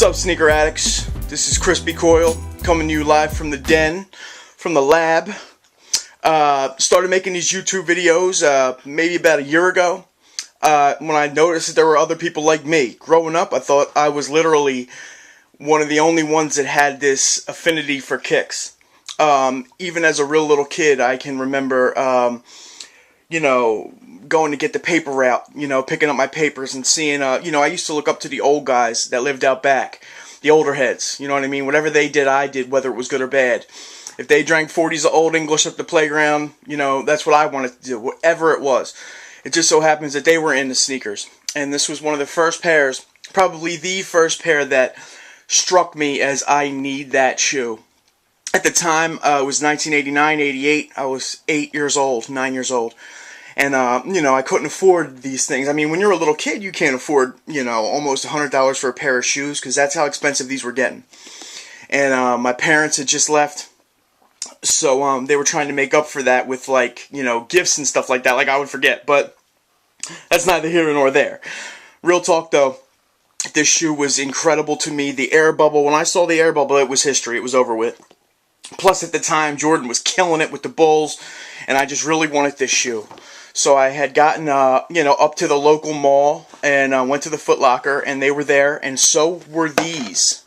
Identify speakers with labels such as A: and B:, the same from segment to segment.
A: What's up, sneaker addicts? This is Crispy Coyle coming to you live from the den, from the lab. Started making these YouTube videos maybe about a year ago when I noticed that there were other people like me. Growing up, I thought I was literally one of the only ones that had this affinity for kicks. Even as a real little kid, I can remember, going to get the paper route, picking up my papers and seeing, I used to look up to the old guys that lived out back, the older heads, you know what I mean? Whatever they did, I did, whether it was good or bad. If they drank 40s of Old English at the playground, that's what I wanted to do, whatever it was. It just so happens that they were into sneakers. And this was one of the first pairs, probably the first pair that struck me as I need that shoe. At the time, it was 1989, 88. I was 9 years old. And, I couldn't afford these things. I mean, when you're a little kid, you can't afford, almost $100 for a pair of shoes, because that's how expensive these were getting. And my parents had just left, so they were trying to make up for that with, gifts and stuff like that, like I would forget. But that's neither here nor there. Real talk, though, this shoe was incredible to me. The air bubble, when I saw the air bubble, it was history. It was over with. Plus, at the time, Jordan was killing it with the Bulls, and I just really wanted this shoe. So I had gotten, up to the local mall and went to the Foot Locker, and they were there, and so were these.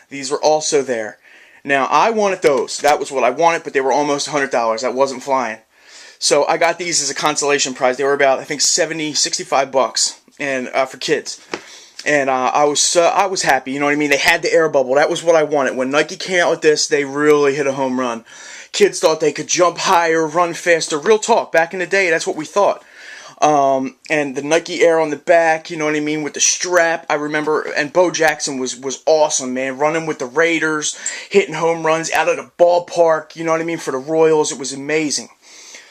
A: These were also there. Now, I wanted those. That was what I wanted, but they were almost $100. That wasn't flying. So I got these as a consolation prize. They were about, I think, $65 and for kids. And I was happy, you know what I mean? They had the air bubble. That was what I wanted. When Nike came out with this, they really hit a home run. Kids thought they could jump higher, run faster. Real talk. Back in the day, that's what we thought. And the Nike Air on the back, you know what I mean, with the strap. I remember, and Bo Jackson was awesome, man. Running with the Raiders, hitting home runs out of the ballpark, you know what I mean, for the Royals. It was amazing.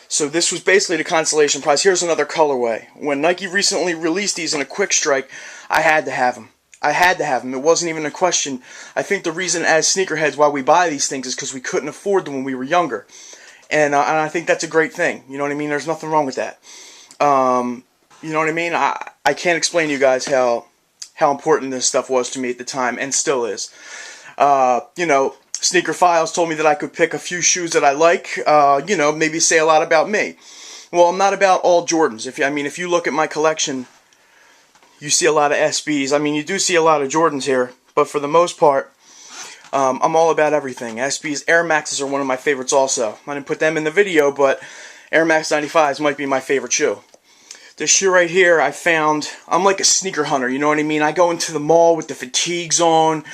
A: So this was basically the consolation prize. Here's another colorway. When Nike recently released these in a quick strike, I had to have them. I had to have them. It wasn't even a question. I think the reason as sneakerheads why we buy these things is because we couldn't afford them when we were younger. And I think that's a great thing. You know what I mean? There's nothing wrong with that. You know what I mean? I can't explain to you guys how important this stuff was to me at the time, and still is. Sneaker Files told me that I could pick a few shoes that I like, maybe say a lot about me. Well, I'm not about all Jordans. If you look at my collection, you see a lot of SBs. I mean, you do see a lot of Jordans here, but for the most part, I'm all about everything. SBs, Air Maxes are one of my favorites also. I didn't put them in the video, but Air Max 95s might be my favorite shoe. This shoe right here, I'm like a sneaker hunter, you know what I mean? I go into the mall with the fatigues on.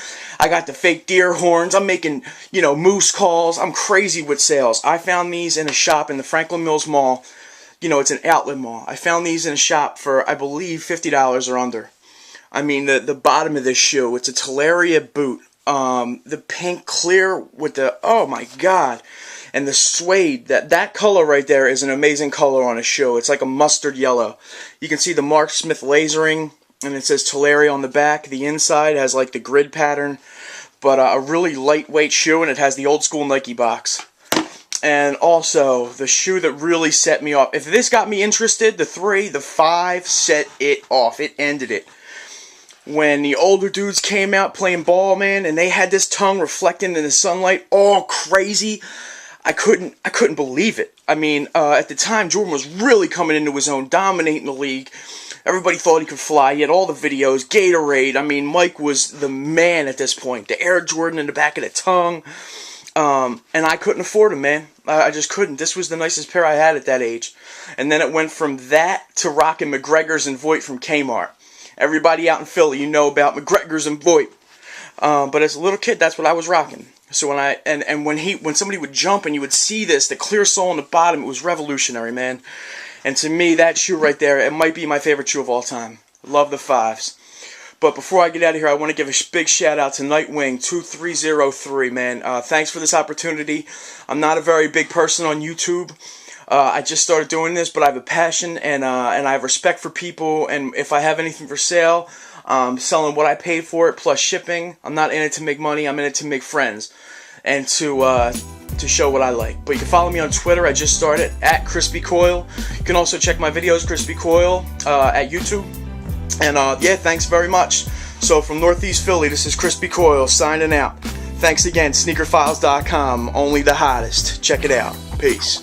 A: I got the fake deer horns. I'm making, moose calls. I'm crazy with sales. I found these in a shop in the Franklin Mills Mall. It's an outlet mall. I found these in a shop for, I believe, $50 or under. I mean, the bottom of this shoe, it's a Talaria boot. The pink clear with the, oh my God. And the suede, that color right there is an amazing color on a shoe. It's like a mustard yellow. You can see the Mark Smith lasering, and it says Talaria on the back. The inside has like the grid pattern, but a really lightweight shoe, and it has the old school Nike box. And also, the shoe that really set me off. If this got me interested, the 3, the 5 set it off. It ended it. When the older dudes came out playing ball, man, and they had this tongue reflecting in the sunlight, all crazy, I couldn't believe it. I mean, at the time, Jordan was really coming into his own, dominating the league. Everybody thought he could fly. He had all the videos, Gatorade. I mean, Mike was the man at this point. The Air Jordan in the back of the tongue. And I couldn't afford them, man. I just couldn't. This was the nicest pair I had at that age. And then it went from that to rocking McGregor's and Voigt from Kmart. Everybody out in Philly, you know about McGregor's and Voigt. But as a little kid, that's what I was rocking. So when somebody would jump and you would see this, the clear sole on the bottom, it was revolutionary, man. And to me, that shoe right there, it might be my favorite shoe of all time. Love the 5s. But before I get out of here, I want to give a big shout out to Nightwing2303, man. Thanks for this opportunity. I'm not a very big person on YouTube. I just started doing this, but I have a passion and I have respect for people. And if I have anything for sale, selling what I paid for it plus shipping. I'm not in it to make money. I'm in it to make friends and to show what I like. But you can follow me on Twitter. I just started at CrispyCoyle. You can also check my videos, Crispy Coyle, at YouTube. And yeah, thanks very much. So from Northeast Philly, this is Crispy Coyle signing out. Thanks again, SneakerFiles.com, only the hottest. Check it out. Peace.